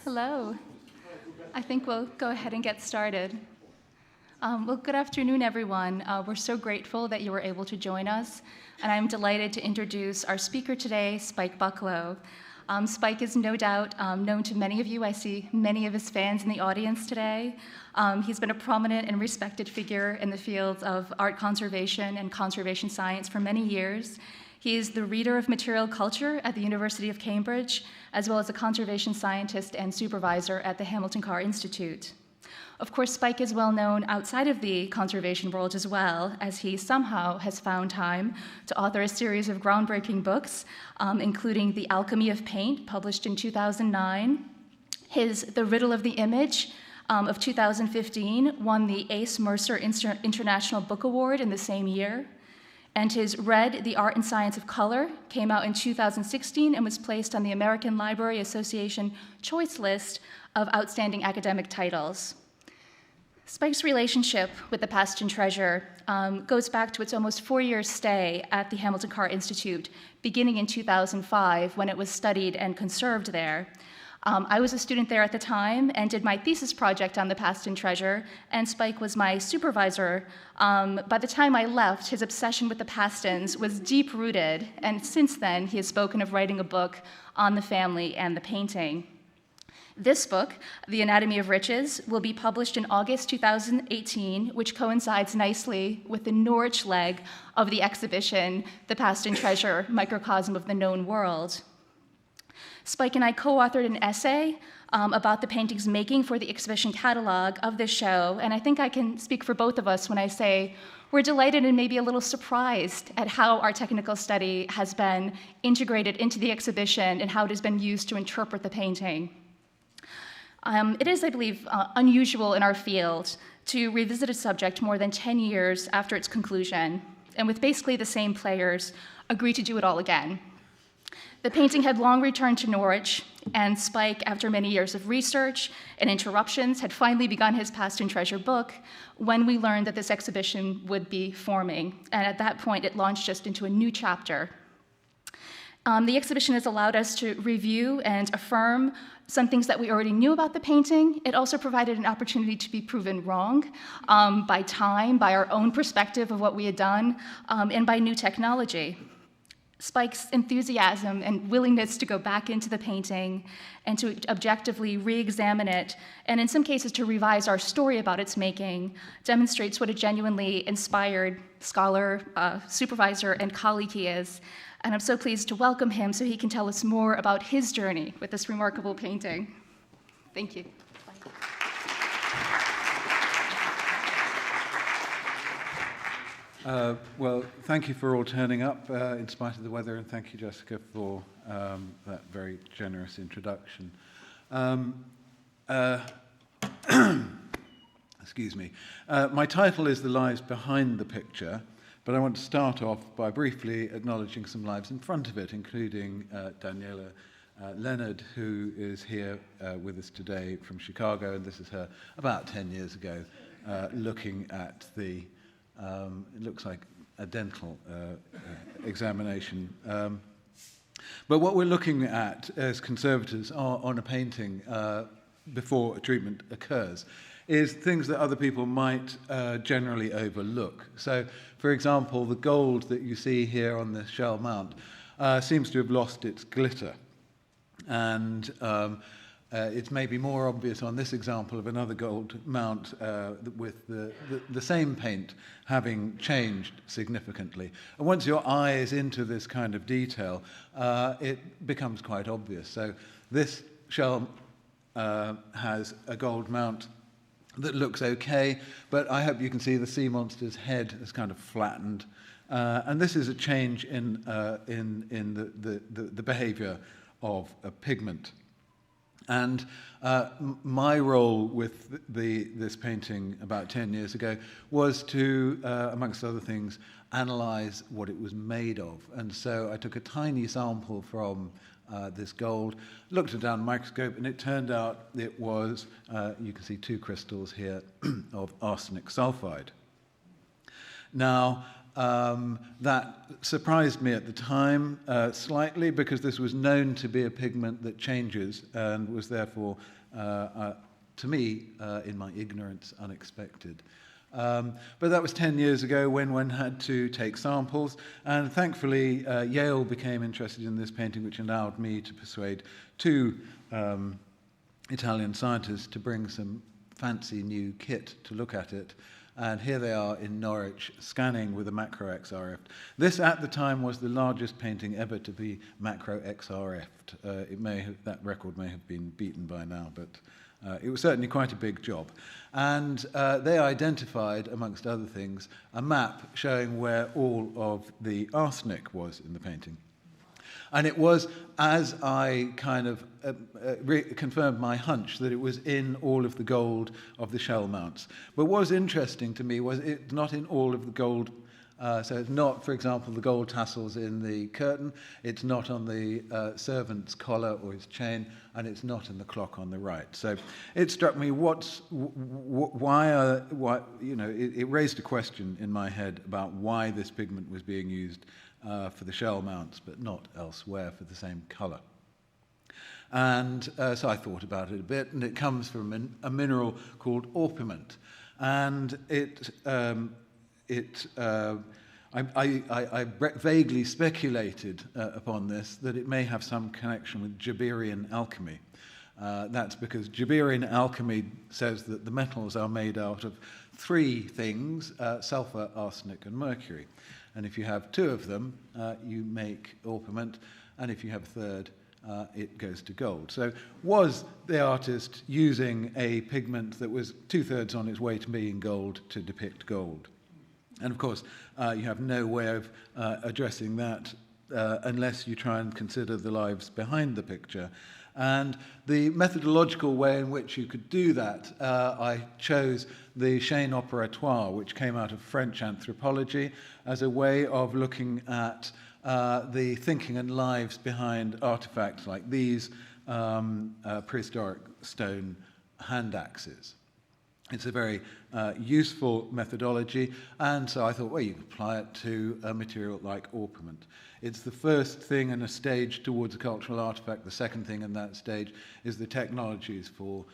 Hello. I think we'll go ahead and get started. Well, good afternoon, everyone. We're so grateful that you were able to join us, and I'm delighted to introduce our speaker today, Spike Bucklow. Spike is no doubt known to many of you. I see many of his fans in the audience today. He's been a prominent and respected figure in the fields of art conservation and conservation science for many years. He is the reader of material culture at the University of Cambridge, as well as a conservation scientist and supervisor at the Hamilton Carr Institute. Of course, Spike is well known outside of the conservation world as well, as he somehow has found time to author a series of groundbreaking books, including The Alchemy of Paint, published in 2009. His The Riddle of the Image of 2015 won the Ace Mercer International Book Award in the same year. And his Red, The Art and Science of Color came out in 2016 and was placed on the American Library Association Choice List of Outstanding Academic Titles. Spike's relationship with the Paston Treasure goes back to its almost 4-year stay at the Hamilton Carr Institute, beginning in 2005 when it was studied and conserved there. I was a student there at the time and did my thesis project on the Paston Treasure, and Spike was my supervisor. By the time I left, his obsession with the Pastons was deep-rooted, and since then, he has spoken of writing a book on the family and the painting. This book, The Anatomy of Riches, will be published in August 2018, which coincides nicely with the Norwich leg of the exhibition, The Paston Treasure, Microcosm of the Known World. Spike and I co-authored an essay about the painting's making for the exhibition catalog of this show, and I think I can speak for both of us when I say we're delighted and maybe a little surprised at how our technical study has been integrated into the exhibition and how it has been used to interpret the painting. It is, I believe, unusual in our field to revisit a subject more than 10 years after its conclusion, and with basically the same players, agree to do it all again. The painting had long returned to Norwich, and Spike, after many years of research and interruptions, had finally begun his Paston Treasure book when we learned that this exhibition would be forming, and at that point it launched just into a new chapter. The exhibition has allowed us to review and affirm some things that we already knew about the painting. It also provided an opportunity to be proven wrong by time, by our own perspective of what we had done, and by new technology. Spike's enthusiasm and willingness to go back into the painting and to objectively re-examine it, and in some cases to revise our story about its making, demonstrates what a genuinely inspired scholar, supervisor, and colleague he is. And I'm so pleased to welcome him so he can tell us more about his journey with this remarkable painting. Thank you. Well, thank you for all turning up in spite of the weather, and thank you, Jessica, for that very generous introduction. Excuse me. My title is The Lives Behind the Picture, but I want to start off by briefly acknowledging some lives in front of it, including Daniela Leonard, who is here with us today from Chicago, and this is her about 10 years ago, looking at the it looks like a dental examination. But what we're looking at as conservators on a painting before a treatment occurs is things that other people might generally overlook. So, for example, the gold that you see here on the shell mount seems to have lost its glitter. And it's maybe more obvious on this example of another gold mount with the same paint having changed significantly. And once your eye is into this kind of detail, it becomes quite obvious. So this shell has a gold mount that looks okay, but I hope you can see the sea monster's head is kind of flattened. And this is a change in the behavior of a pigment. And my role with this painting about 10 years ago was to, amongst other things, analyze what it was made of. And so I took a tiny sample from this gold, looked at it down a microscope, and it turned out it was, you can see 2 crystals here, of arsenic sulfide. Now, that surprised me at the time slightly, because this was known to be a pigment that changes and was therefore, to me, in my ignorance, unexpected. But that was 10 years ago when one had to take samples, and thankfully Yale became interested in this painting, which allowed me to persuade two Italian scientists to bring some fancy new kit to look at it. And here they are in Norwich, scanning with a macro XRF. This, at the time, was the largest painting ever to be macro XRF'd. That record may have been beaten by now, but it was certainly quite a big job. And they identified, amongst other things, a map showing where all of the arsenic was in the painting. And it was, as I kind of confirmed my hunch, that it was in all of the gold of the shell mounts. But what was interesting to me was it's not in all of the gold. So it's not, for example, the gold tassels in the curtain, it's not on the servant's collar or his chain, and it's not in the clock on the right. So it struck me, it raised a question in my head about why this pigment was being used for the shell mounts, but not elsewhere for the same colour. And so I thought about it a bit, and it comes from a mineral called orpiment. And I vaguely speculated upon this, that it may have some connection with Jabirian alchemy. That's because Jabirian alchemy says that the metals are made out of three things, sulfur, arsenic, and mercury. And if you have two of them, you make orpiment, and if you have a third, it goes to gold. So was the artist using a pigment that was 2/3 on its way to being gold to depict gold? And of course, you have no way of addressing that unless you try and consider the lives behind the picture. And the methodological way in which you could do that, I chose the chaîne opératoire, which came out of French anthropology, as a way of looking at the thinking and lives behind artifacts like these prehistoric stone hand axes. It's a very useful methodology, and so I thought, well, you can apply it to a material like orpiment. It's the first thing in a stage towards a cultural artifact. The second thing in that stage is the technologies for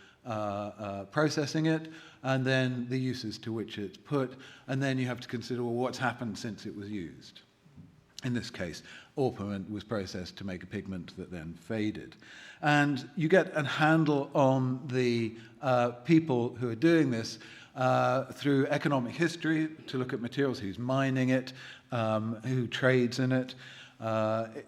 processing it, and then the uses to which it's put, and then you have to consider, well, what's happened since it was used. In this case, orpiment was processed to make a pigment that then faded. And you get a handle on the people who are doing this through economic history, to look at materials, who's mining it, who trades in it.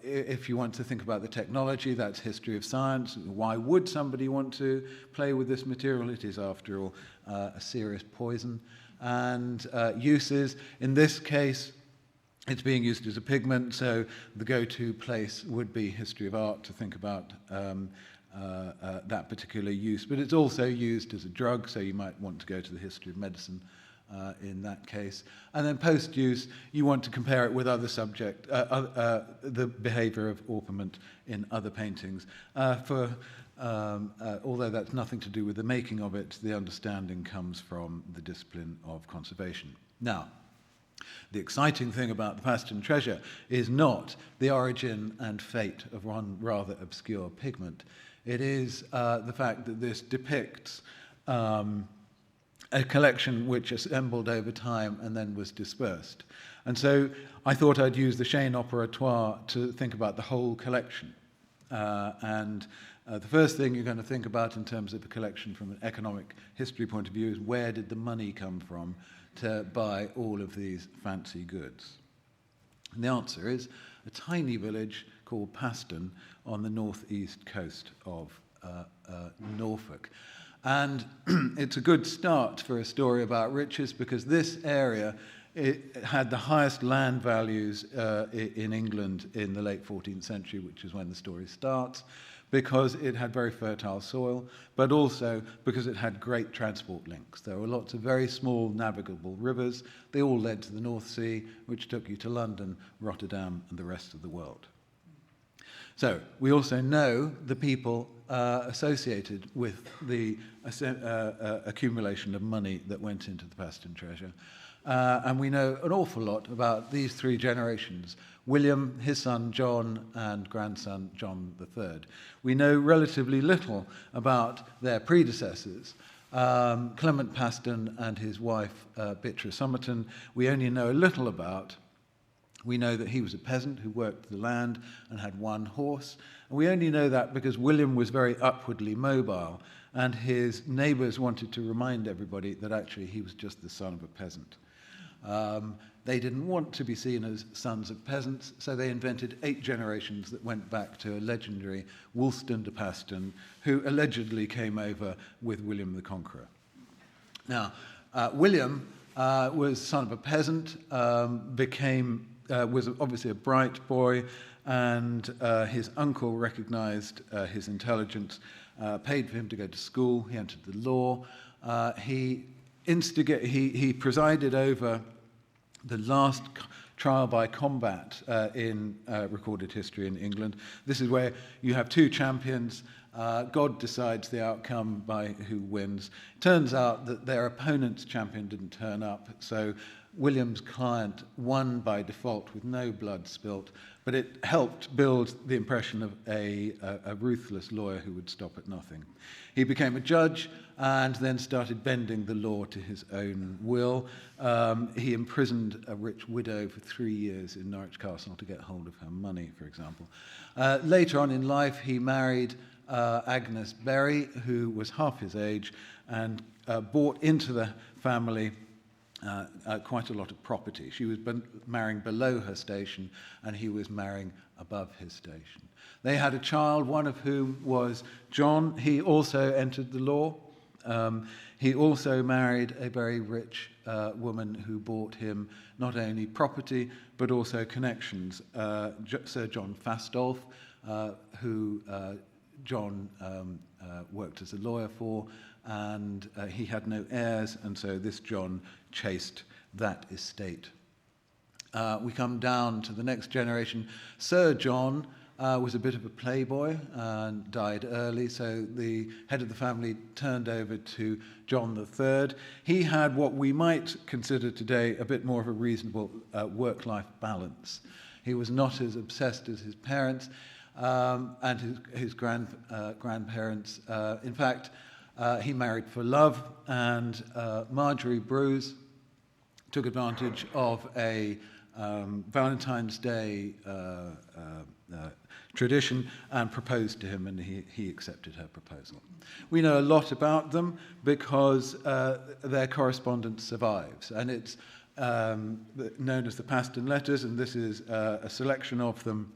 If you want to think about the technology, that's history of science. Why would somebody want to play with this material? It is, after all, a serious poison. And uses, in this case, it's being used as a pigment, so the go-to place would be history of art to think about that particular use. But it's also used as a drug, so you might want to go to the history of medicine in that case. And then post-use, you want to compare it with other subject, the behavior of orpiment in other paintings. Although that's nothing to do with the making of it, the understanding comes from the discipline of conservation. Now, the exciting thing about the Paston Treasure is not the origin and fate of one rather obscure pigment. It is the fact that this depicts a collection which assembled over time and then was dispersed. And so I thought I'd use the chaîne opératoire to think about the whole collection. The first thing you're going to think about in terms of the collection from an economic history point of view is, where did the money come from to buy all of these fancy goods? And the answer is a tiny village called Paston on the northeast coast of Norfolk. And it's a good start for a story about riches, because this area, it had the highest land values in England in the late 14th century, which is when the story starts, because it had very fertile soil, but also because it had great transport links. There were lots of very small navigable rivers. They all led to the North Sea, which took you to London, Rotterdam, and the rest of the world. So we also know the people associated with the accumulation of money that went into the Paston Treasure. and we know an awful lot about these three generations: William, his son John, and grandson John III. We know relatively little about their predecessors, Clement Paston and his wife Beatrice Somerton. We only know a little about. We know that he was a peasant who worked the land and had one horse. And we only know that because William was very upwardly mobile, and his neighbours wanted to remind everybody that actually he was just the son of a peasant. They didn't want to be seen as sons of peasants, so they invented 8 generations that went back to a legendary Wulstan de Paston, who allegedly came over with William the Conqueror. Now, William was son of a peasant, was obviously a bright boy, and his uncle recognized his intelligence, paid for him to go to school. He entered the law. He presided over the last trial by combat in recorded history in England. This is where you have 2 champions. God decides the outcome by who wins. Turns out that their opponent's champion didn't turn up, so William's client won by default with no blood spilt, but it helped build the impression of a ruthless lawyer who would stop at nothing. He became a judge and then started bending the law to his own will. He imprisoned a rich widow for 3 years in Norwich Castle to get hold of her money, for example. Later on in life, he married Agnes Berry, who was half his age, and brought into the family quite a lot of property. She was marrying below her station, and he was marrying above his station. They had a child, one of whom was John. He also entered the law. He also married a very rich woman who bought him not only property, but also connections. Sir John Fastolf, who John worked as a lawyer for, and he had no heirs, and so this John chased that estate. We come down to the next generation. Sir John was a bit of a playboy and died early, so the head of the family turned over to John III. He had what we might consider today a bit more of a reasonable work-life balance. He was not as obsessed as his parents and his grandparents. In fact, he married for love, and Marjorie Bruce took advantage of a Valentine's Day tradition and proposed to him, and he accepted her proposal. We know a lot about them because their correspondence survives, and it's known as the Paston Letters, and this is a selection of them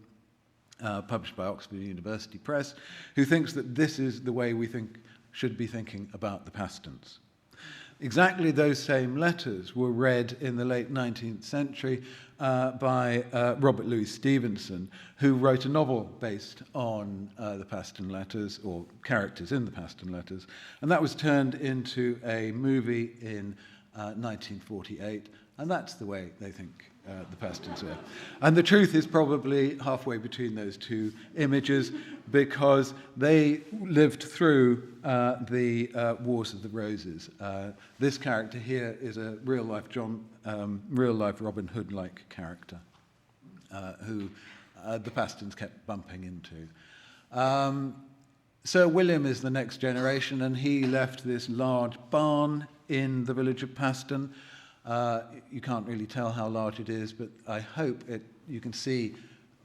published by Oxford University Press, who thinks that this is the way we should be thinking about the Pastons. Exactly those same letters were read in the late 19th century by Robert Louis Stevenson, who wrote a novel based on the Paston Letters, or characters in the Paston Letters, and that was turned into a movie in 1948, and that's the way they think the Pastons were. And the truth is probably halfway between those two images, because they lived through the Wars of the Roses. This character here is a real-life Robin Hood-like character who the Pastons kept bumping into. Sir William is the next generation, and he left this large barn in the village of Paston. You can't really tell how large it is, but I hope you can see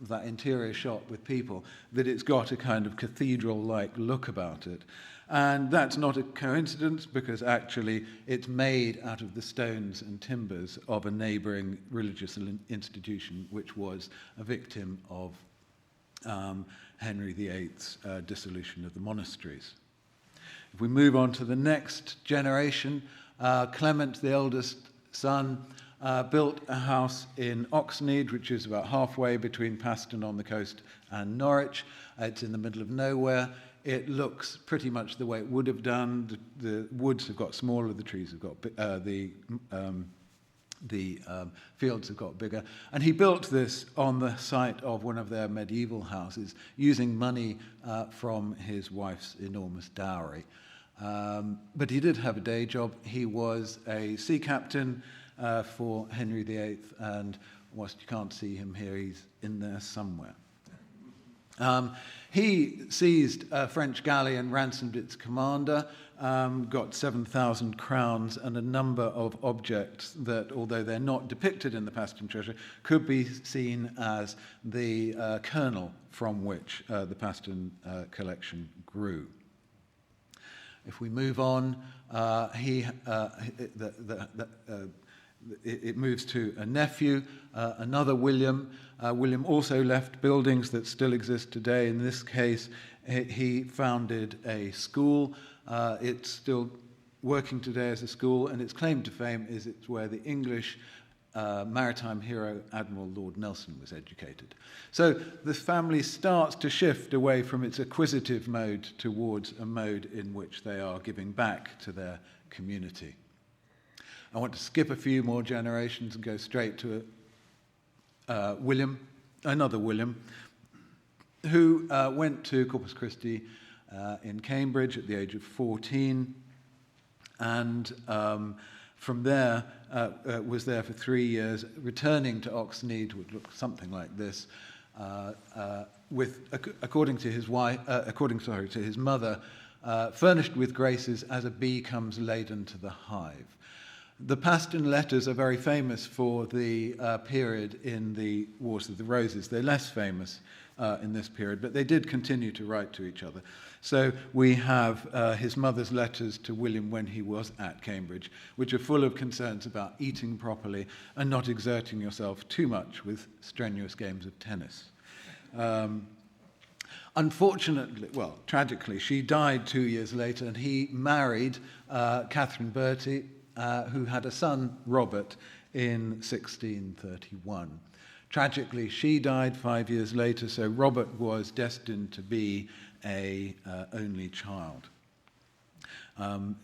that interior shot with people, that it's got a kind of cathedral-like look about it. And that's not a coincidence, because actually it's made out of the stones and timbers of a neighbouring religious institution, which was a victim of Henry VIII's dissolution of the monasteries. If we move on to the next generation, Clement, the eldest son, built a house in Oxnead, which is about halfway between Paston on the coast and Norwich. It's in the middle of nowhere. It looks pretty much the way it would have done. The woods have got smaller, the trees have got the fields have got bigger. And he built this on the site of one of their medieval houses, using money from his wife's enormous dowry. But he did have a day job. He was a sea captain, for Henry VIII, and whilst you can't see him here, he's in there somewhere. He seized a French galley and ransomed its commander, got 7,000 crowns and a number of objects that, although they're not depicted in the Paston Treasure, could be seen as the kernel from which the Paston collection grew. If we move on, it moves to a nephew, another William. William also left buildings that still exist today. In this case, he founded a school. It's still working today as a school, and its claim to fame is it's where the English maritime hero Admiral Lord Nelson was educated. So the family starts to shift away from its acquisitive mode towards a mode in which they are giving back to their community. I want to skip a few more generations and go straight to William, another William, who went to Corpus Christi in Cambridge at the age of 14, and from there was there for 3 years, returning to Oxnead, which looked something like this, according to his mother, furnished with graces as a bee comes laden to the hive. The Paston letters are very famous for the period in the Wars of the Roses. They're less famous in this period, but they did continue to write to each other. So we have his mother's letters to William when he was at Cambridge, which are full of concerns about eating properly and not exerting yourself too much with strenuous games of tennis. Unfortunately, well, tragically, she died 2 years later, and he married Catherine Bertie, who had a son, Robert, in 1631. Tragically, she died 5 years later, so Robert was destined to be an only child.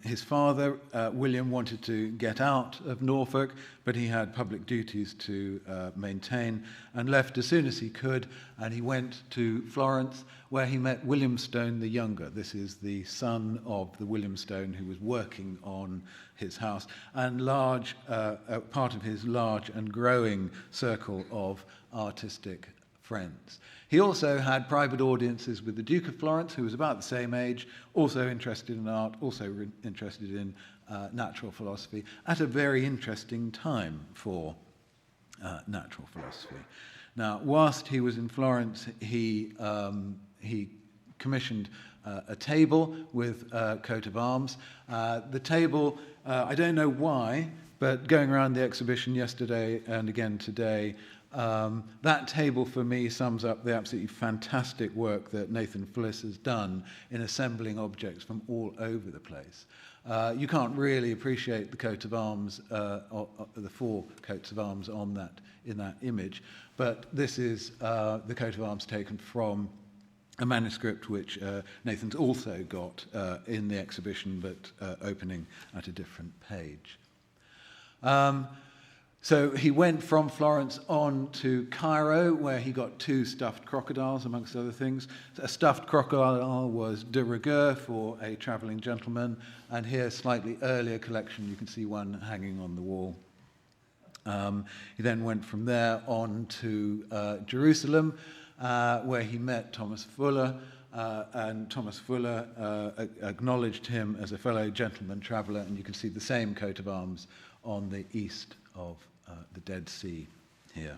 His father, William, wanted to get out of Norfolk, but he had public duties to maintain and left as soon as he could, and he went to Florence, where he met William Stone the Younger. This is the son of the William Stone who was working on his house, and part of his large and growing circle of artistic friends. He also had private audiences with the Duke of Florence, who was about the same age, also interested in art, also interested in natural philosophy, at a very interesting time for natural philosophy. Now, whilst he was in Florence, he commissioned a table with a coat of arms. The table, I don't know why, but going around the exhibition yesterday and again today, that table for me sums up the absolutely fantastic work that Nathan Fliss has done in assembling objects from all over the place. You can't really appreciate the coat of arms, the 4 coats of arms in that image, but this is the coat of arms taken from a manuscript which Nathan's also got in the exhibition, but opening at a different page. So he went from Florence on to Cairo, where he got 2 stuffed crocodiles, amongst other things. A stuffed crocodile was de rigueur for a travelling gentleman, and here, slightly earlier collection, you can see one hanging on the wall. He then went from there on to Jerusalem, where he met Thomas Fuller, and Thomas Fuller acknowledged him as a fellow gentleman traveller, and you can see the same coat of arms on the east of the Dead Sea here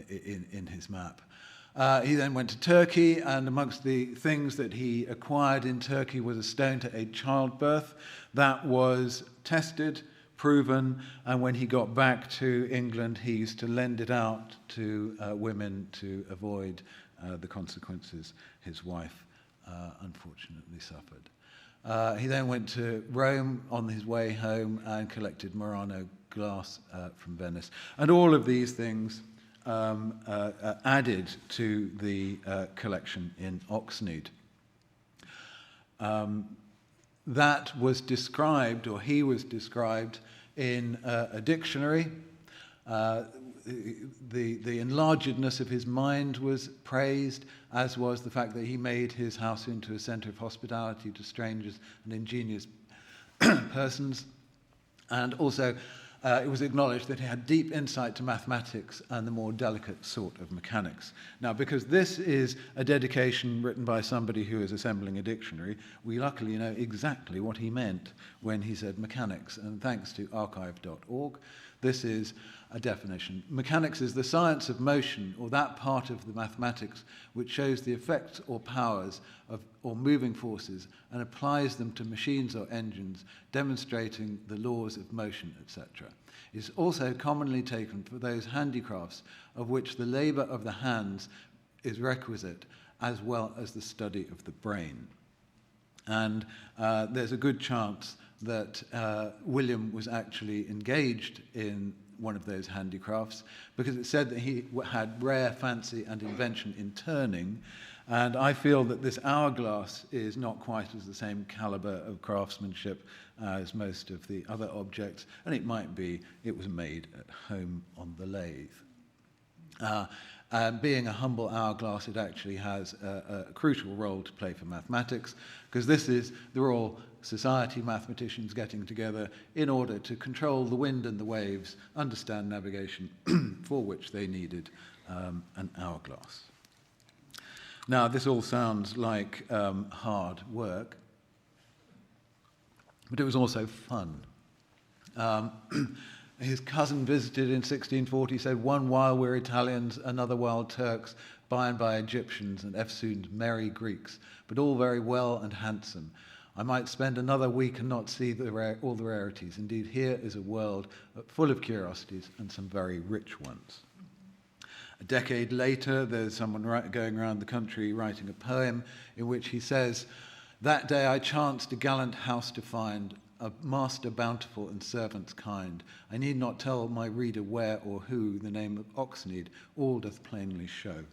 in his map. He then went to Turkey, and amongst the things that he acquired in Turkey was a stone to aid childbirth. That was tested, proven, and when he got back to England, he used to lend it out to women to avoid the consequences his wife unfortunately suffered. He then went to Rome on his way home and collected Murano glass from Venice. And all of these things added to the collection in Oxnead. That was described, or he was described, in a dictionary. The enlargedness of his mind was praised, as was the fact that he made his house into a centre of hospitality to strangers and ingenious persons. And also, it was acknowledged that he had deep insight to mathematics and the more delicate sort of mechanics. Now, because this is a dedication written by somebody who is assembling a dictionary, we luckily know exactly what he meant when he said mechanics. And thanks to archive.org, this is a definition. Mechanics is the science of motion, or that part of the mathematics which shows the effects or powers of or moving forces and applies them to machines or engines, demonstrating the laws of motion, etc. It is also commonly taken for those handicrafts of which the labour of the hands is requisite, as well as the study of the brain. And there's a good chance that William was actually engaged in one of those handicrafts, because it said that he had rare fancy and invention in turning, and I feel that this hourglass is not quite as the same calibre of craftsmanship as most of the other objects, and it might be it was made at home on the lathe. Being a humble hourglass, it actually has a crucial role to play for mathematics, because they're all society mathematicians getting together in order to control the wind and the waves, understand navigation, for which they needed an hourglass. Now, this all sounds like hard work, but it was also fun. His cousin visited in 1640, said, "One while we're Italians, another while Turks, by and by Egyptians, and eftsoons merry Greeks, but all very well and handsome. I might spend another week and not see all the rarities. Indeed, here is a world full of curiosities and some very rich ones." A decade later, there's someone going around the country writing a poem in which he says, "That day I chanced a gallant house to find, a master bountiful and servants kind. I need not tell my reader where or who, the name of Oxnead all doth plainly show."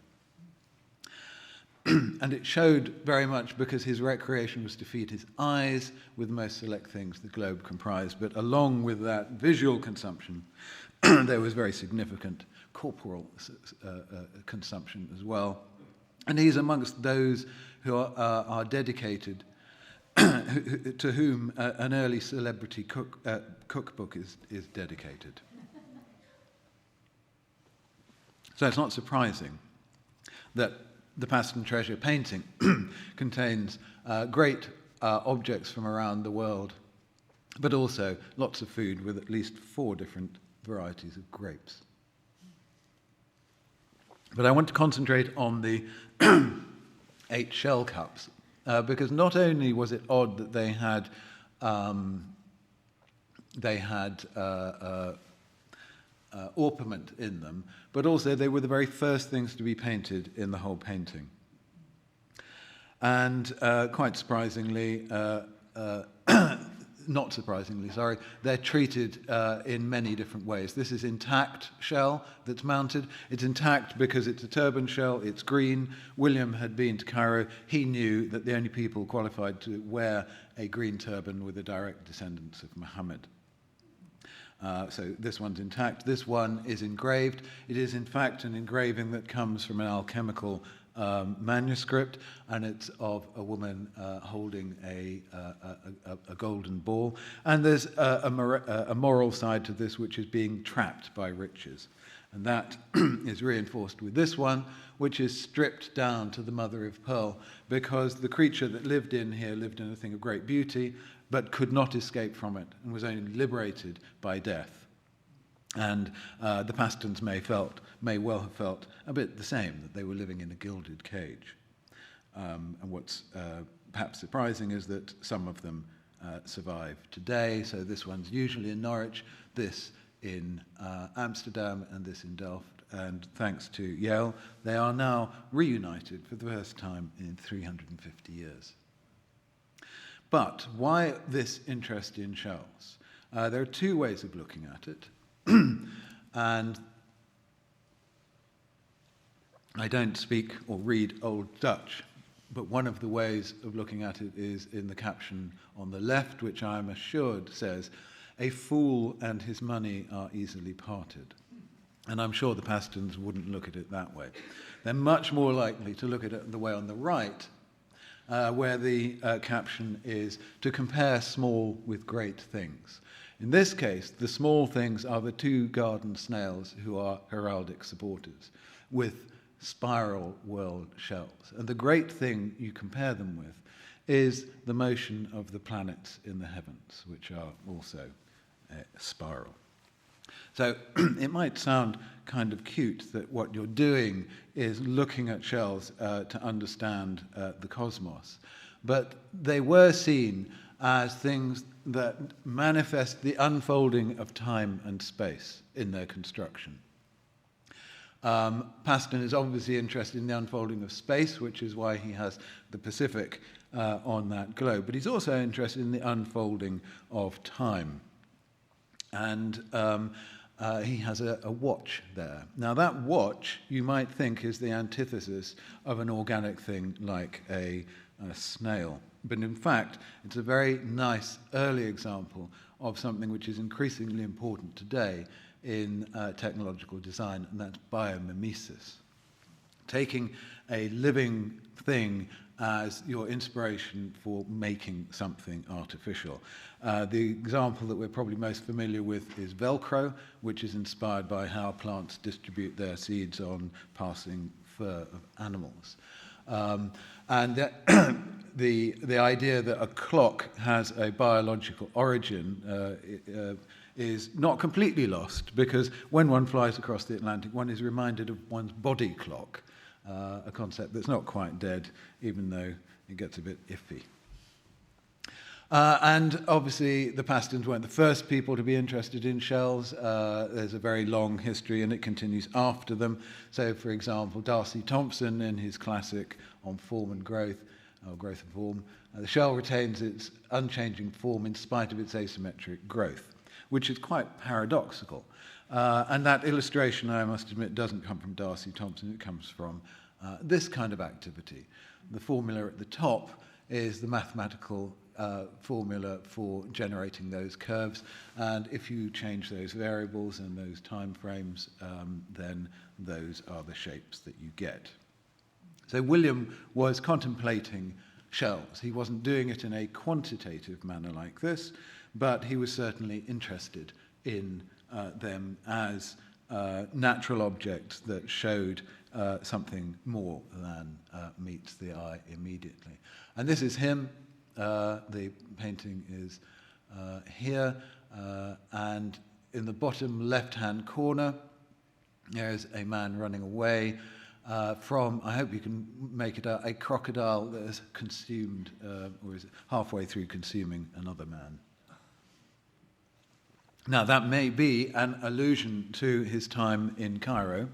And it showed very much because his recreation was to feed his eyes with the most select things the globe comprised. But along with that visual consumption, there was very significant corporal consumption as well. And he's amongst those who are dedicated, to whom an early celebrity cookbook is dedicated. So it's not surprising that the Paston Treasure painting contains great objects from around the world, but also lots of food with at least 4 different varieties of grapes. But I want to concentrate on the 8 shell cups, because not only was it odd that they had ornament in them, but also they were the very first things to be painted in the whole painting. And quite surprisingly, not surprisingly, sorry, they're treated in many different ways. This is intact shell that's mounted. It's intact because it's a turban shell, it's green. William had been to Cairo. He knew that the only people qualified to wear a green turban were the direct descendants of Muhammad. So this one's intact. This one is engraved. It is, in fact, an engraving that comes from an alchemical manuscript, and it's of a woman holding a golden ball. And there's a moral side to this, which is being trapped by riches. And that is reinforced with this one, which is stripped down to the mother of pearl, because the creature that lived in here lived in a thing of great beauty, but could not escape from it, and was only liberated by death. And the Pastons may well have felt a bit the same, that they were living in a gilded cage. And what's perhaps surprising is that some of them survive today. So this one's usually in Norwich, this in Amsterdam, and this in Delft. And thanks to Yale, they are now reunited for the first time in 350 years. But why this interest in shells? There are 2 ways of looking at it. And I don't speak or read Old Dutch, but one of the ways of looking at it is in the caption on the left, which I am assured says, "A fool and his money are easily parted." And I'm sure the Pastons wouldn't look at it that way. They're much more likely to look at it the way on the right, where the caption is, "To compare small with great things." In this case, the small things are the two garden snails who are heraldic supporters, with spiral world shells. And the great thing you compare them with is the motion of the planets in the heavens, which are also spiral. So it might sound kind of cute that what you're doing is looking at shells to understand the cosmos, but they were seen as things that manifest the unfolding of time and space in their construction. Paston is obviously interested in the unfolding of space, which is why he has the Pacific on that globe, but he's also interested in the unfolding of time. And he has a watch there. Now that watch, you might think, is the antithesis of an organic thing like a snail. But in fact, it's a very nice early example of something which is increasingly important today in technological design, and that's biomimesis. Taking a living thing as your inspiration for making something artificial. The example that we're probably most familiar with is Velcro, which is inspired by how plants distribute their seeds on passing fur of animals. And the idea that a clock has a biological origin is not completely lost, because when one flies across the Atlantic, one is reminded of one's body clock, a concept that's not quite dead, even though it gets a bit iffy. And obviously, the Pastons weren't the first people to be interested in shells. There's a very long history, and it continues after them. So, for example, Darcy Thompson, in his classic On Form and Growth, or Growth and Form, the shell retains its unchanging form in spite of its asymmetric growth, which is quite paradoxical. And that illustration, I must admit, doesn't come from Darcy Thompson. It comes from this kind of activity. The formula at the top is the mathematical formula for generating those curves, and if you change those variables and those time frames, then those are the shapes that you get. So William was contemplating shells. He wasn't doing it in a quantitative manner like this, but he was certainly interested in them as natural objects that showed something more than meets the eye immediately. And this is him. The painting is here, and in the bottom left-hand corner, there's a man running away from, I hope you can make it out, a crocodile that has consumed, or is halfway through consuming another man. Now, that may be an allusion to his time in Cairo,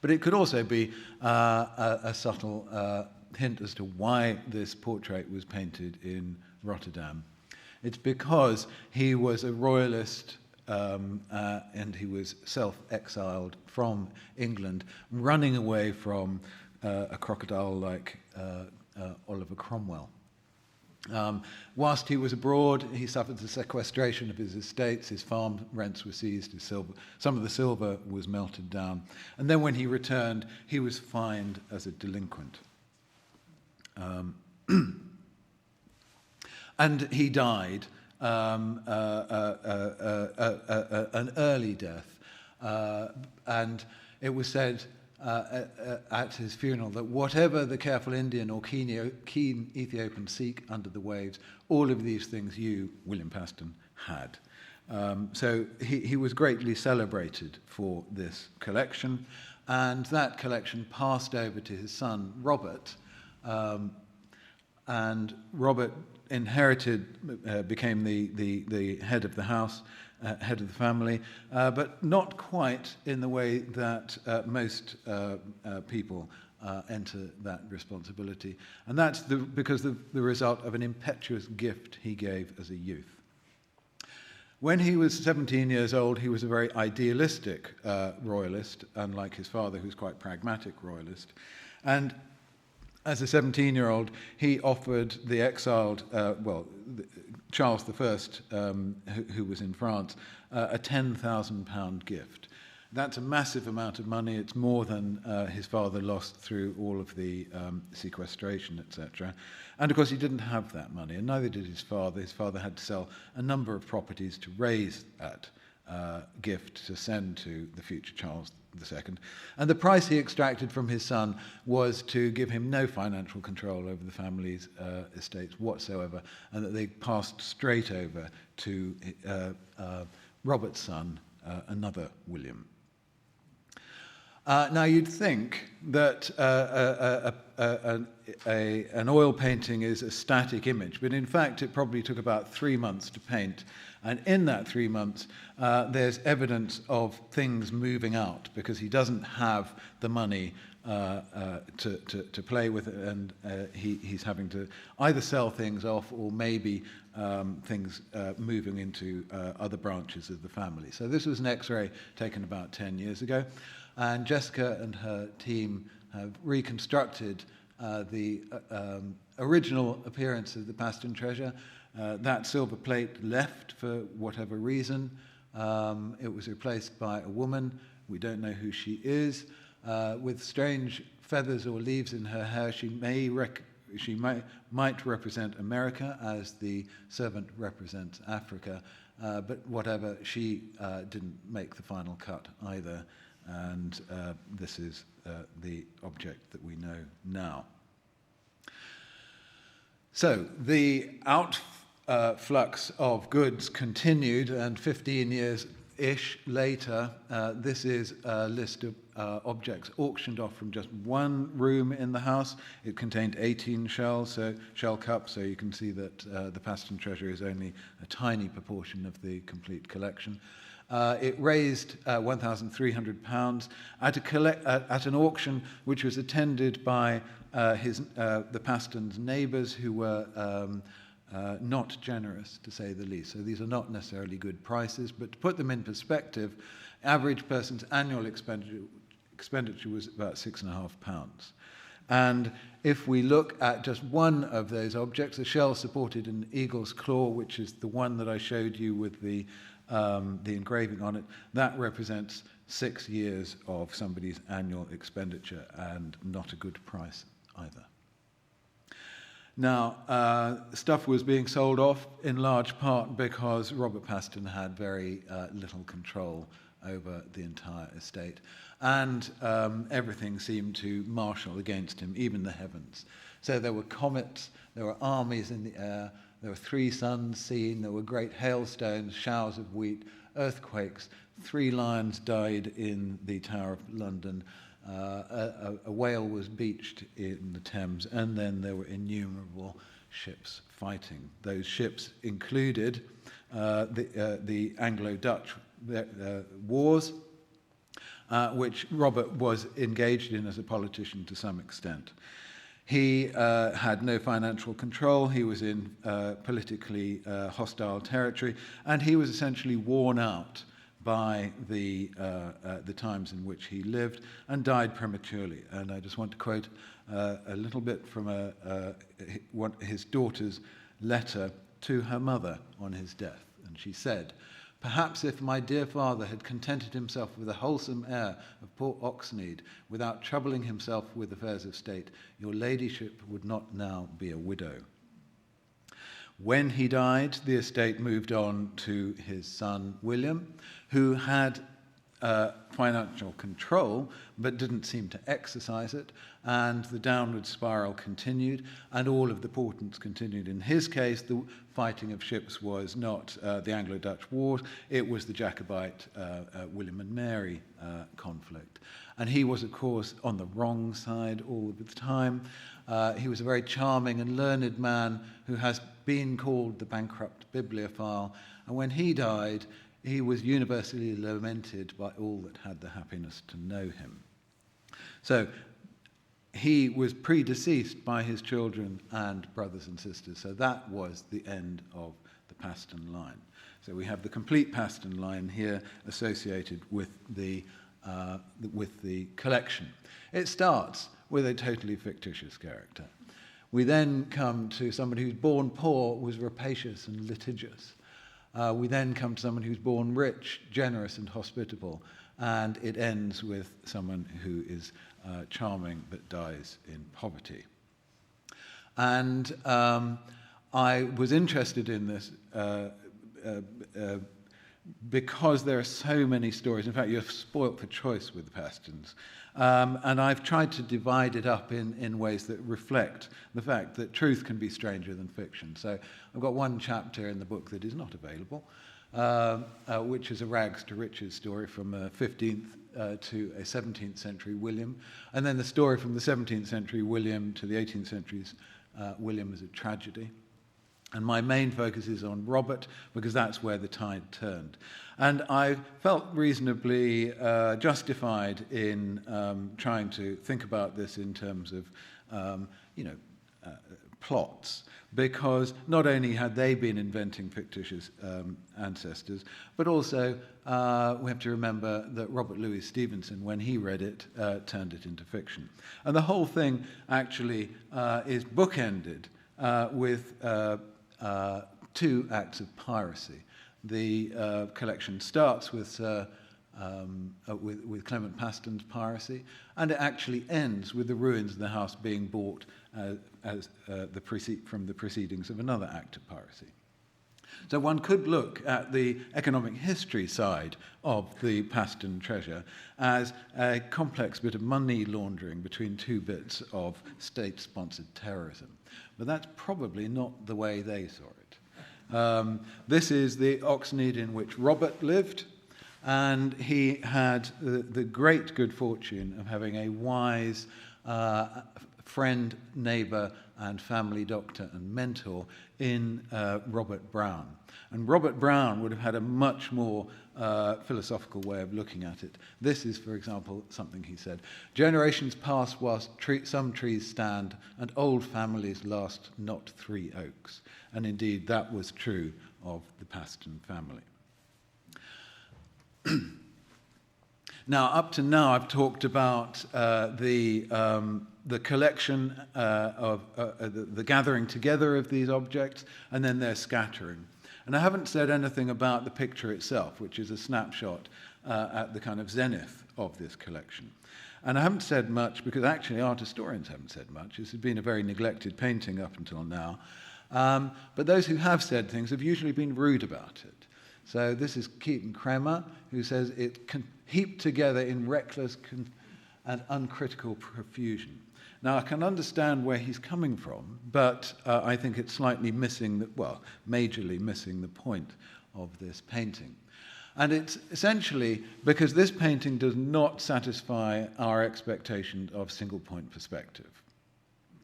but it could also be a subtle hint as to why this portrait was painted in Rotterdam. It's because he was a royalist and he was self-exiled from England, running away from a crocodile like Oliver Cromwell. Whilst he was abroad, he suffered the sequestration of his estates, his farm rents were seized, some of the silver was melted down, and then when he returned, he was fined as a delinquent. And he died an early death, and it was said at his funeral that whatever the careful Indian or keen Ethiopian seek under the waves, all of these things you, William Paston, had. So he was greatly celebrated for this collection, and that collection passed over to his son, Robert, and Robert inherited, became the head of the house, head of the family, but not quite in the way that most people enter that responsibility. And that's because of the result of an impetuous gift he gave as a youth. When he was 17 years old, he was a very idealistic royalist, unlike his father, who's quite pragmatic royalist. And as a 17-year-old, he offered the exiled, Charles I, who was in France, a £10,000 gift. That's a massive amount of money. It's more than his father lost through all of the sequestration, etc. And of course, he didn't have that money, and neither did his father. His father had to sell a number of properties to raise that gift to send to the future Charles II. And the price he extracted from his son was to give him no financial control over the family's estates whatsoever, and that they passed straight over to Robert's son, another William. Now, you'd think that an oil painting is a static image, but in fact it probably took about 3 months to paint. And in that 3 months, there's evidence of things moving out because he doesn't have the money to play with it, and he's having to either sell things off or maybe things moving into other branches of the family. So this was an X-ray taken about 10 years ago. And Jessica and her team have reconstructed the original appearance of the Paston Treasure. That silver plate left for whatever reason. It was replaced by a woman. We don't know who she is. With strange feathers or leaves in her hair, she might represent America, as the servant represents Africa. But whatever, she didn't make the final cut either. And this is the object that we know now. So the outflux of goods continued, and 15 years-ish later, this is a list of objects auctioned off from just one room in the house. It contained 18 shell cups, so you can see that the Paston Treasure is only a tiny proportion of the complete collection. It raised £1,300 at an auction which was attended by the Paston's neighbours, who were not generous, to say the least. So these are not necessarily good prices, but to put them in perspective, average person's annual expenditure was about £6.50. And if we look at just one of those objects, a shell supported an eagle's claw, which is the one that I showed you with the engraving on it, that represents 6 years of somebody's annual expenditure, and not a good price either. Now, stuff was being sold off in large part because Robert Paston had very little control over the entire estate, and everything seemed to marshal against him, even the heavens. So there were comets, there were armies in the air, there were 3 suns seen, there were great hailstones, showers of wheat, earthquakes, 3 lions died in the Tower of London, a whale was beached in the Thames, and then there were innumerable ships fighting. Those ships included the Anglo-Dutch wars, which Robert was engaged in as a politician to some extent. He had no financial control, he was in politically hostile territory, and he was essentially worn out by the times in which he lived, and died prematurely. And I just want to quote a little bit from his daughter's letter to her mother on his death. And she said, "Perhaps if my dear father had contented himself with a wholesome air of poor Oxnead, without troubling himself with affairs of state, your ladyship would not now be a widow." When he died, the estate moved on to his son William, who had financial control but didn't seem to exercise it, and the downward spiral continued, and all of the portents continued. In his case, the fighting of ships was not the Anglo-Dutch Wars, it was the Jacobite William and Mary conflict. And he was, of course, on the wrong side all of the time. He was a very charming and learned man who has been called the bankrupt bibliophile, and when he died, he was universally lamented by all that had the happiness to know him. So he was predeceased by his children and brothers and sisters, so that was the end of the Paston line. So we have the complete Paston line here associated with the collection. It starts with a totally fictitious character. We then come to somebody who's born poor, was rapacious and litigious. We then come to someone who's born rich, generous and hospitable. and it ends with someone who is charming but dies in poverty. And I was interested in this because there are so many stories. In fact, you're spoilt for choice with the Pastons. And I've tried to divide it up in ways that reflect the fact that truth can be stranger than fiction. So I've got one chapter in the book that is not available, which is a rags to riches story from a 15th to a 17th century William. And then the story from the 17th century William to the 18th century's William as a tragedy. And my main focus is on Robert, because that's where the tide turned. And I felt reasonably justified in trying to think about this in terms of, plots, because not only had they been inventing fictitious ancestors, but also we have to remember that Robert Louis Stevenson, when he read it, turned it into fiction. And the whole thing actually is bookended with two acts of piracy. The collection starts with Clement Paston's piracy, and it actually ends with the ruins of the house being bought from the proceedings of another act of piracy. So one could look at the economic history side of the Paston Treasure as a complex bit of money laundering between two bits of state-sponsored terrorism. But that's probably not the way they saw it. This is the Oxnead in which Robert lived, and he had the great good fortune of having a wise friend, neighbour, and family doctor and mentor in Robert Brown. And Robert Brown would have had a much more philosophical way of looking at it. This is, for example, something he said: "Generations pass whilst some trees stand, and old families last not 3 oaks." And indeed, that was true of the Paston family. Now, up to now, I've talked about the collection of the gathering together of these objects, and then their scattering. And I haven't said anything about the picture itself, which is a snapshot at the kind of zenith of this collection. And I haven't said much because actually art historians haven't said much. This has been a very neglected painting up until now. But those who have said things have usually been rude about it. So this is Keaton Kremer, who says it can heap together in reckless and uncritical profusion. Now, I can understand where he's coming from, but I think it's slightly missing, majorly missing the point of this painting. And it's essentially because this painting does not satisfy our expectation of single-point perspective.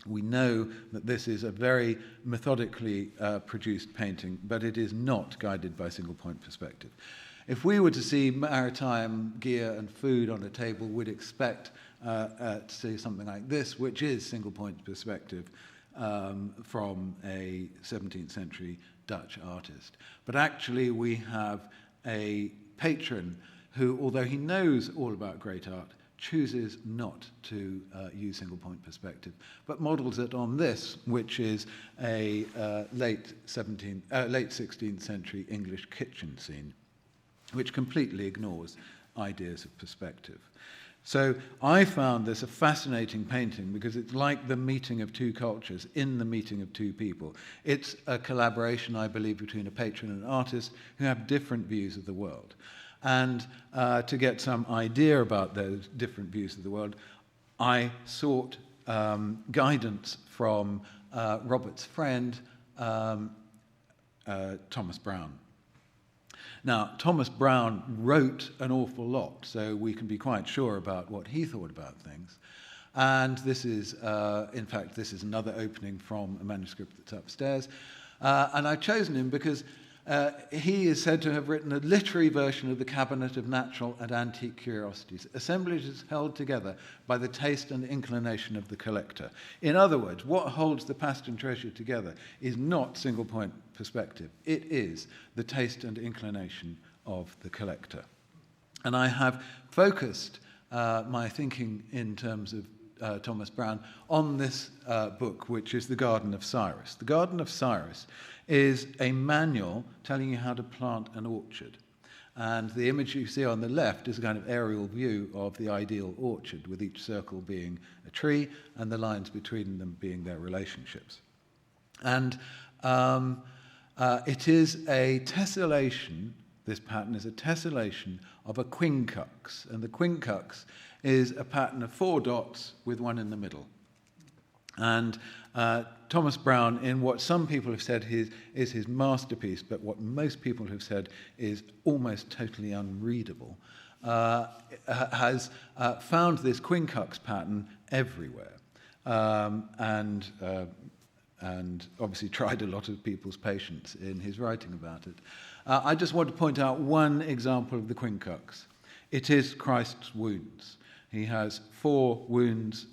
We know that this is a very methodically produced painting, but it is not guided by single-point perspective. If we were to see maritime gear and food on a table, we'd expect to see something like this, which is single-point perspective from a 17th century Dutch artist. But actually we have a patron who, although he knows all about great art, chooses not to use single-point perspective, but models it on this, which is a late 16th century English kitchen scene, which completely ignores ideas of perspective. So I found this a fascinating painting because it's like the meeting of two cultures in the meeting of two people. It's a collaboration, I believe, between a patron and an artist who have different views of the world. And to get some idea about those different views of the world, I sought guidance from Robert's friend, Thomas Brown. Now, Thomas Brown wrote an awful lot, so we can be quite sure about what he thought about things. And this is, in fact, this is another opening from a manuscript that's upstairs. And I've chosen him because he is said to have written a literary version of the Cabinet of Natural and Antique Curiosities, assemblages held together by the taste and inclination of the collector. In other words, what holds the Paston Treasure together is not single-point perspective. It is the taste and inclination of the collector. And I have focused my thinking in terms of Thomas Brown on this book, which is The Garden of Cyrus. The Garden of Cyrus is a manual telling you how to plant an orchard. And the image you see on the left is a kind of aerial view of the ideal orchard, with each circle being a tree and the lines between them being their relationships. And it is a tessellation, this pattern is a tessellation of a quincux. And the quincux is a pattern of 4 dots with one in the middle. And Thomas Browne, in what some people have said is his masterpiece, but what most people have said is almost totally unreadable, has found this quincux pattern everywhere, and obviously tried a lot of people's patience in his writing about it. I just want to point out one example of the quincux. It is Christ's wounds. He has 4 wounds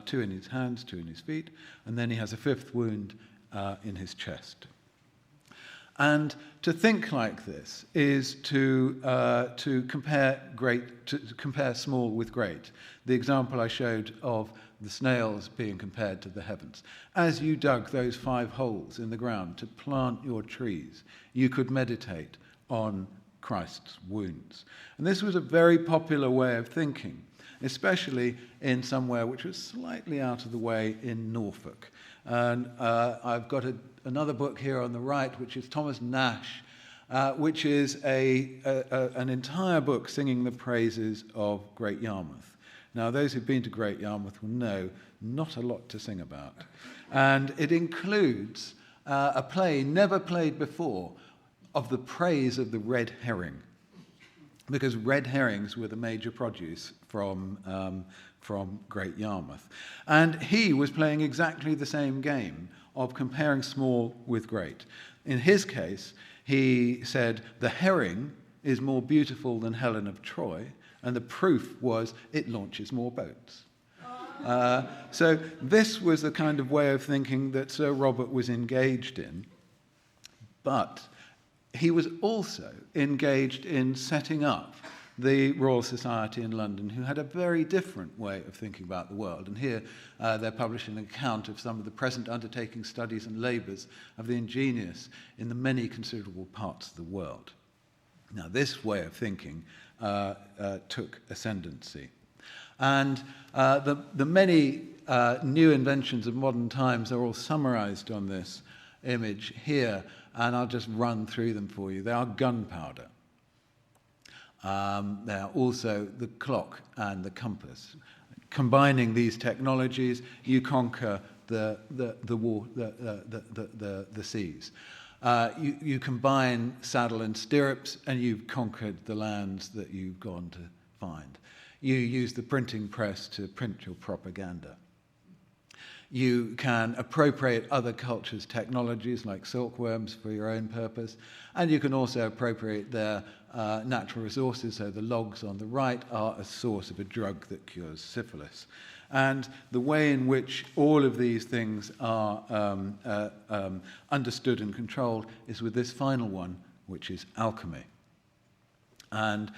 2 in his hands, 2 in his feet, and then he has a 5th wound in his chest. And to think like this is to compare small with great. The example I showed of the snails being compared to the heavens. As you dug those 5 holes in the ground to plant your trees, you could meditate on Christ's wounds. And this was a very popular way of thinking, especially in somewhere which was slightly out of the way in Norfolk. And I've got another book here on the right, which is Thomas Nash, which is an entire book singing the praises of Great Yarmouth. Now, those who've been to Great Yarmouth will know not a lot to sing about. And it includes a play never played before of the praise of the red herring, because red herrings were the major produce from Great Yarmouth. And he was playing exactly the same game of comparing small with great. In his case, he said, the herring is more beautiful than Helen of Troy, and the proof was it launches more boats. So this was the kind of way of thinking that Sir Robert was engaged in, but he was also engaged in setting up the Royal Society in London, who had a very different way of thinking about the world. And here they're publishing an account of some of the present undertaking, studies and labours of the ingenious in the many considerable parts of the world. Now, this way of thinking took ascendancy. And the many new inventions of modern times are all summarised on this image here, and I'll just run through them for you. They are gunpowder. They are also the clock and the compass. Combining these technologies, you conquer the seas. You combine saddle and stirrups, and you've conquered the lands that you've gone to find. You use the printing press to print your propaganda. You can appropriate other cultures' technologies like silkworms for your own purpose, and you can also appropriate their natural resources. So the logs on the right are a source of a drug that cures syphilis. And the way in which all of these things are understood and controlled is with this final one, which is alchemy. And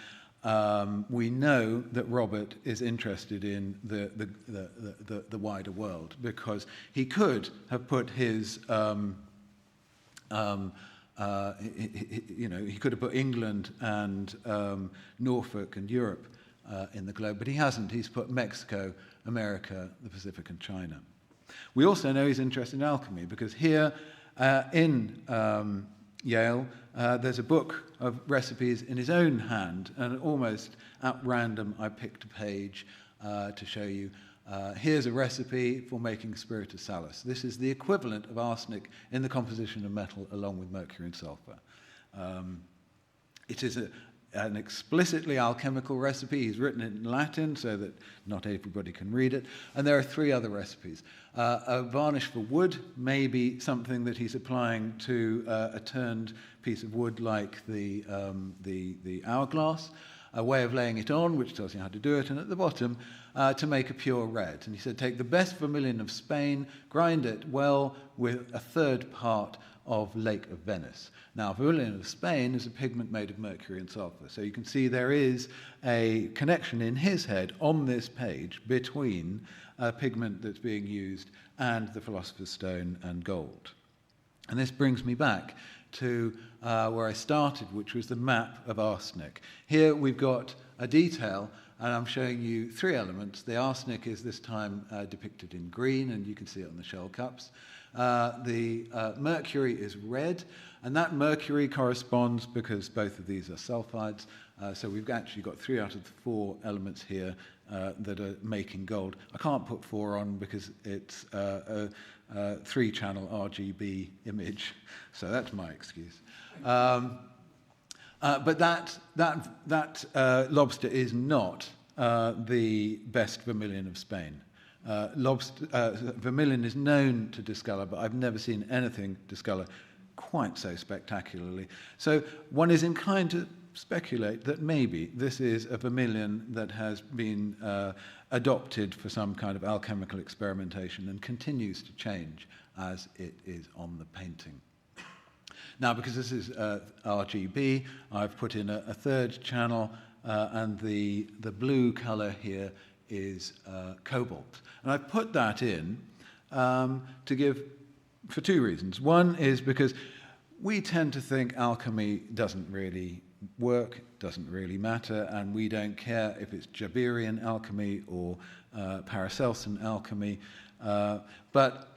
we know that Robert is interested in the wider world, because he could have put his, he could have put England and Norfolk and Europe in the globe, but he hasn't. He's put Mexico, America, the Pacific, and China. We also know he's interested in alchemy, because here in Yale, there's a book of recipes in his own hand, and almost at random I picked a page to show you. Here's a recipe for making spiritus salis. This is the equivalent of arsenic in the composition of metal along with mercury and sulfur. It is an explicitly alchemical recipe. He's written it in Latin so that not everybody can read it. And there are 3 other recipes. A varnish for wood may be something that he's applying to a turned piece of wood like the hourglass. A way of laying it on, which tells you how to do it, and at the bottom, to make a pure red. And he said, take the best vermilion of Spain, grind it well with a 1/3 part of Lake of Venice. Now, vermilion of Spain is a pigment made of mercury and sulfur. So you can see there is a connection in his head on this page between a pigment that's being used and the philosopher's stone and gold. And this brings me back to where I started, which was the map of arsenic. Here we've got a detail, and I'm showing you three elements. The arsenic is this time depicted in green, and you can see it on the shell cups. The mercury is red, and that mercury corresponds because both of these are sulfides. So we've actually got 3 out of the 4 elements here that are making gold. I can't put 4 on because it's a 3-channel RGB image, so that's my excuse. But that lobster is not the best vermilion of Spain. Vermilion is known to discolour, but I've never seen anything discolour quite so spectacularly. So one is inclined to speculate that maybe this is a vermilion that has been adopted for some kind of alchemical experimentation and continues to change as it is on the painting. Now, because this is RGB, I've put in a third channel, and the blue colour here is cobalt. And I've put that in for 2 reasons. One is because we tend to think alchemy doesn't really work, doesn't really matter, and we don't care if it's Jabirian alchemy or Paracelsian alchemy. But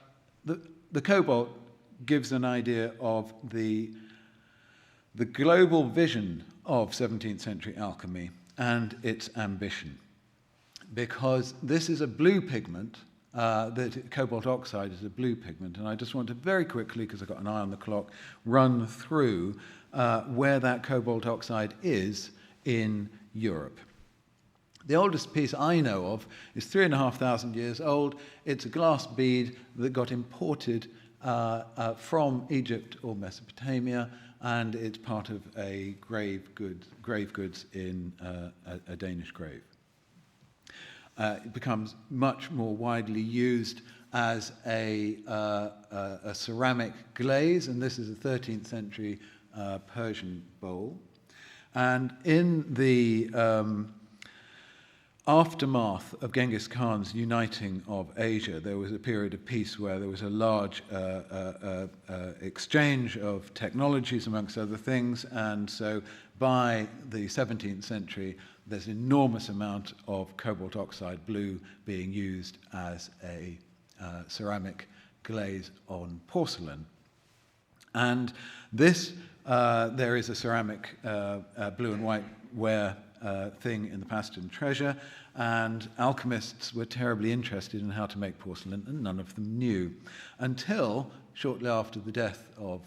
the cobalt gives an idea of the global vision of 17th century alchemy and its ambition. Because this is a blue pigment, cobalt oxide is a blue pigment, and I just want to very quickly, because I've got an eye on the clock, run through where that cobalt oxide is in Europe. The oldest piece I know of is 3,500 years old. It's a glass bead that got imported from Egypt or Mesopotamia, and it's part of a grave goods in a Danish grave. It becomes much more widely used as a ceramic glaze, and this is a 13th century Persian bowl. And in the aftermath of Genghis Khan's uniting of Asia, there was a period of peace where there was a large exchange of technologies, amongst other things, and so by the 17th century, there's an enormous amount of cobalt oxide blue being used as a ceramic glaze on porcelain. And this, there is a ceramic blue and white ware thing in the Paston Treasure, and alchemists were terribly interested in how to make porcelain, and none of them knew, until shortly after the death of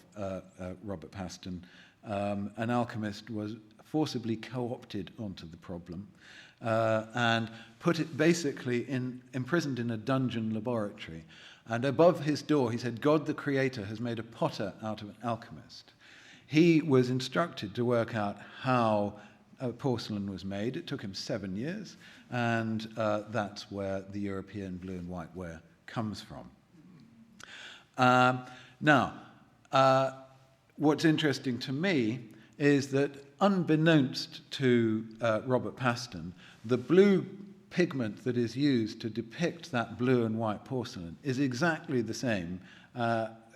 Robert Paston, an alchemist was forcibly co-opted onto the problem and put it basically imprisoned in a dungeon laboratory. And above his door he said, "God the Creator has made a potter out of an alchemist." He was instructed to work out how porcelain was made. It took him 7 years, and that's where the European blue and white ware comes from. Now, what's interesting to me is that unbeknownst to Robert Paston, the blue pigment that is used to depict that blue and white porcelain is exactly the same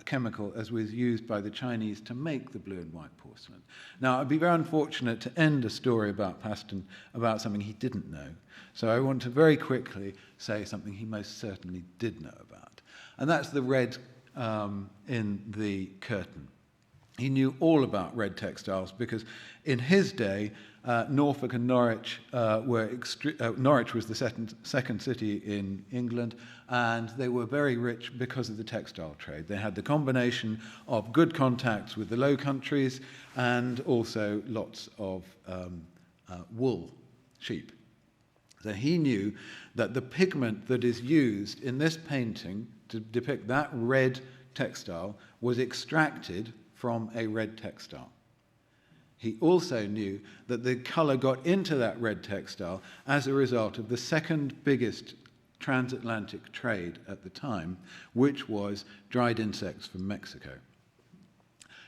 chemical as was used by the Chinese to make the blue and white porcelain. Now, I'd be very unfortunate to end a story about Paston about something he didn't know. So I want to very quickly say something he most certainly did know about. And that's the red in the curtain. He knew all about red textiles because in his day, Norfolk and Norwich Norwich was the second city in England, and they were very rich because of the textile trade. They had the combination of good contacts with the Low Countries and also lots of wool, sheep. So he knew that the pigment that is used in this painting to depict that red textile was extracted from a red textile. He also knew that the colour got into that red textile as a result of the second biggest transatlantic trade at the time, which was dried insects from Mexico.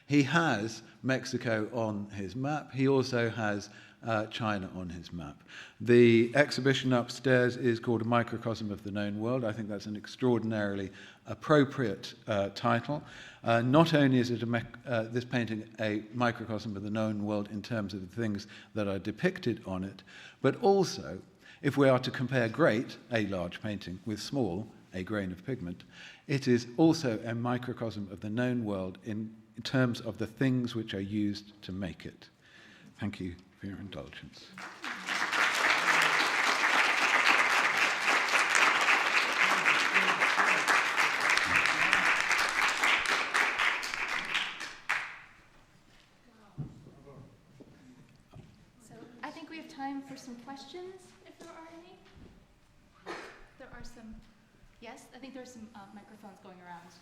He has Mexico on his map. He also has China on his map. The exhibition upstairs is called A Microcosm of the Known World. I think that's an extraordinarily appropriate title. Not only is it this painting a microcosm of the known world in terms of the things that are depicted on it, but also, if we are to compare great, a large painting, with small, a grain of pigment, it is also a microcosm of the known world in terms of the things which are used to make it. Thank you for your indulgence. So I think we have time for some questions, if there are any. There are some. Yes, I think there are some microphones going around.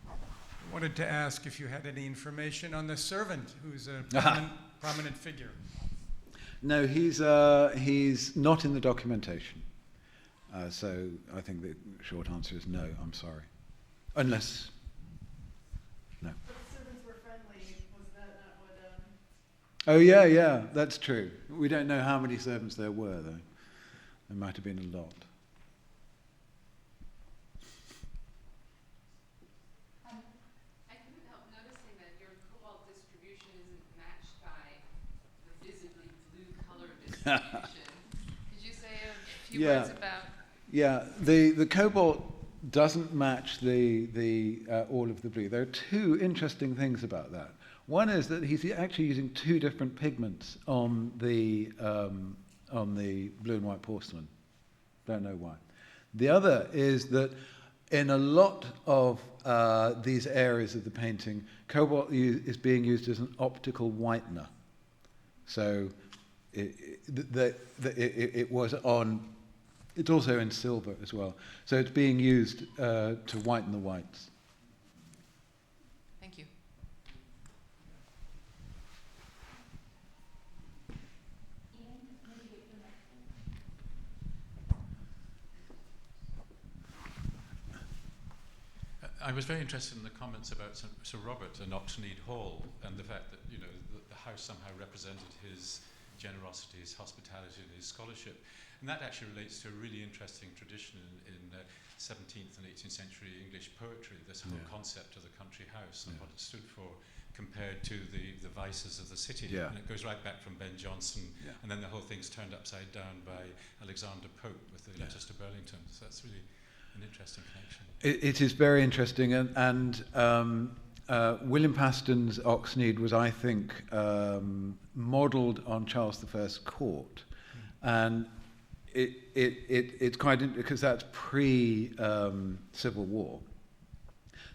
I wanted to ask if you had any information on the servant, who's a prominent figure. No, he's not in the documentation. So I think the short answer is no, I'm sorry. Unless, no. But the servants were friendly, was that not what... Oh, yeah, that's true. We don't know how many servants there were, though. There might have been a lot. I couldn't help noticing that your cobalt distribution isn't matched by the visibly blue color distribution. Could you say a few words about... Yeah, the cobalt doesn't match the all of the blue. There are two interesting things about that. One is that he's actually using two different pigments on the blue and white porcelain. Don't know why. The other is that in a lot of these areas of the painting, cobalt is being used as an optical whitener. So it was on. It's also in silver as well. So it's being used to whiten the whites. Thank you. I was very interested in the comments about Sir Robert and Oxnead Hall and the fact that, you know, the house somehow represented his generosity, his hospitality, and his scholarship. And that actually relates to a really interesting tradition in 17th and 18th century English poetry, this whole concept of the country house and what it stood for compared to the vices of the city. Yeah. And it goes right back from Ben Jonson, and then the whole thing's turned upside down by Alexander Pope with the Letters to Burlington. So that's really an interesting connection. It is very interesting, and William Paston's Oxnead was, I think, modelled on Charles I's court, and it's quite because that's pre-Civil War.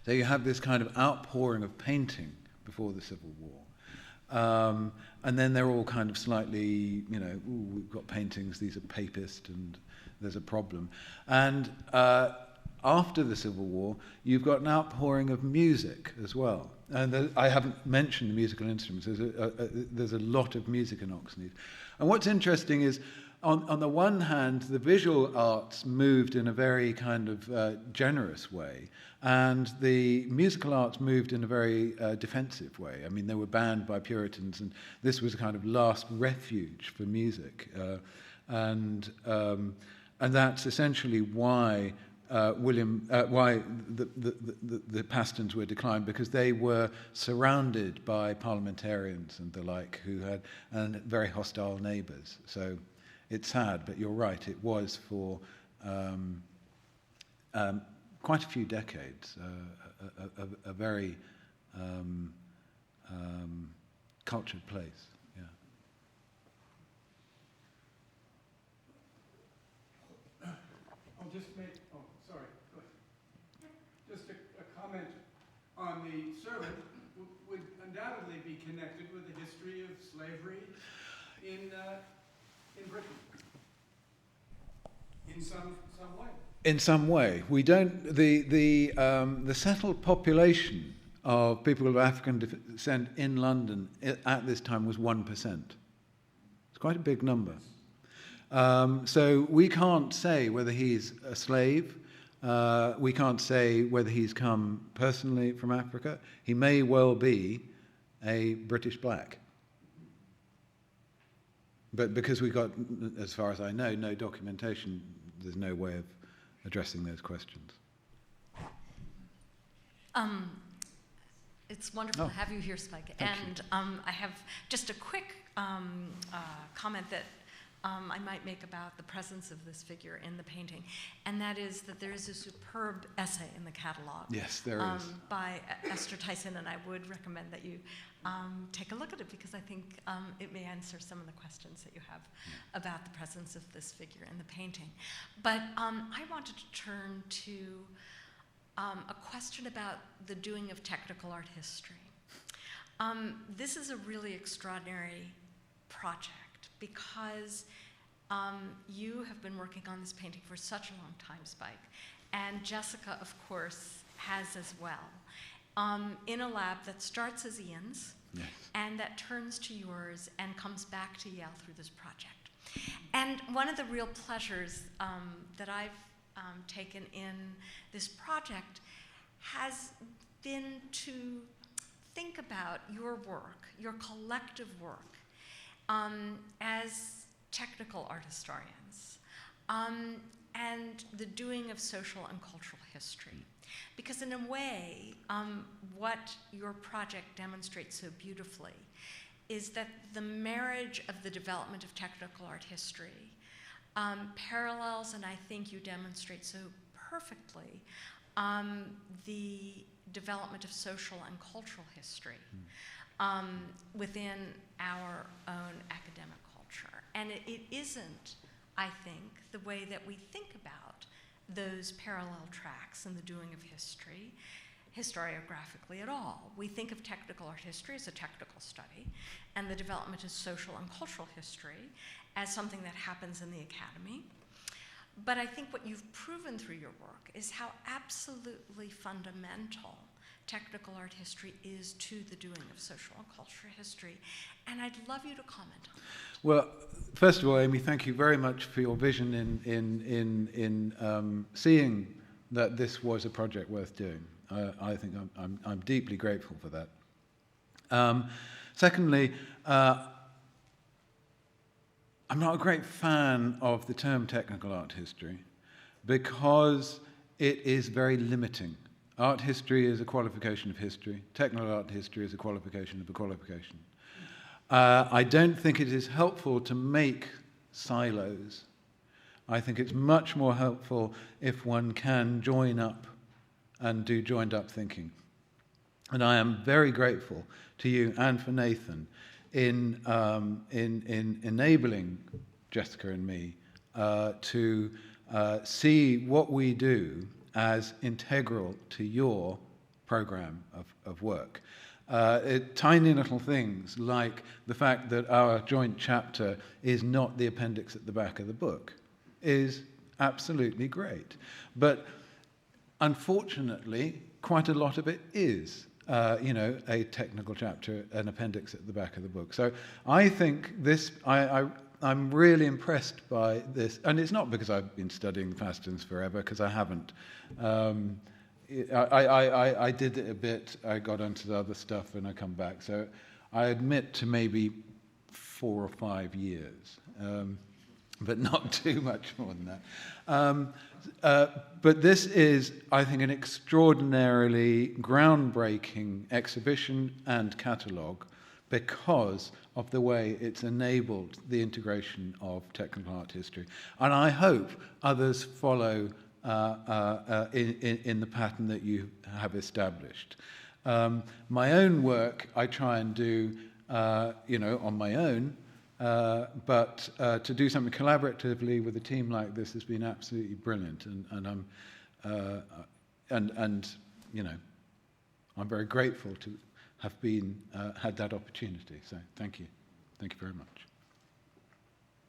So you have this kind of outpouring of painting before the Civil War, and then they're all kind of slightly, you know, we've got paintings, these are papist, and there's a problem, and after the Civil War, you've got an outpouring of music as well. And I haven't mentioned the musical instruments. There's a lot of music in Oxnead. And what's interesting is, on the one hand, the visual arts moved in a very kind of generous way, and the musical arts moved in a very defensive way. I mean, they were banned by Puritans, and this was a kind of last refuge for music. And that's essentially why why the Pastons were declined, because they were surrounded by parliamentarians and the like who had very hostile neighbours. So it's sad, but you're right. It was for quite a few decades a very cultured place. Yeah. I'll just make, sorry, go ahead. Just a comment on the servant would undoubtedly be connected with the history of slavery in Britain, in some way. In some way, we don't. The settled population of people of African descent in London at this time was 1%. It's quite a big number. So we can't say whether he's a slave We can't say whether he's come personally from Africa. He may well be a British black. But because we got, as far as I know, no documentation, there's no way of addressing those questions. It's wonderful to have you here, Spike. And I have just a quick comment that I might make about the presence of this figure in the painting, and that is that there is a superb essay in the catalog. Yes, there is. By Esther Tyson, and I would recommend that you take a look at it, because I think it may answer some of the questions that you have about the presence of this figure in the painting. But I wanted to turn to a question about the doing of technical art history. This is a really extraordinary project, because you have been working on this painting for such a long time, Spike, and Jessica, of course, has as well, in a lab that starts as Ian's, Yes. and that turns to yours and comes back to Yale through this project. And one of the real pleasures that I've taken in this project has been to think about your work, your collective work, as technical art historians, and the doing of social and cultural history. Because in a way, what your project demonstrates so beautifully is that the marriage of the development of technical art history parallels, and I think you demonstrate so perfectly, the development of social and cultural history within our own academic culture. And it isn't, I think, the way that we think about those parallel tracks in the doing of history, historiographically at all. We think of technical art history as a technical study, and the development of social and cultural history as something that happens in the academy. But I think what you've proven through your work is how absolutely fundamental technical art history is to the doing of social and cultural history. And I'd love you to comment on that. Well, first of all, Amy, thank you very much for your vision in seeing that this was a project worth doing. I think I'm deeply grateful for that. Secondly, I'm not a great fan of the term technical art history because it is very limiting. Art history is a qualification of history. Technical art history is a qualification of a qualification. I don't think it is helpful to make silos. I think it's much more helpful if one can join up and do joined up thinking. And I am very grateful to you and for Nathan in enabling Jessica and me to see what we do as integral to your program of work. Tiny little things like the fact that our joint chapter is not the appendix at the back of the book is absolutely great. But unfortunately, quite a lot of it is, a technical chapter, an appendix at the back of the book. So I think this, I'm really impressed by this, and it's not because I've been studying the Pastons forever, because I haven't. I did it a bit, I got onto the other stuff and I come back. So I admit to maybe 4 or 5 years, but not too much more than that. But this is, I think, an extraordinarily groundbreaking exhibition and catalogue because of the way it's enabled the integration of technical art history. And I hope others follow in the pattern that you have established. My own work I try and do, on my own, but to do something collaboratively with a team like this has been absolutely brilliant, and I'm very grateful to have been had that opportunity. So thank you very much.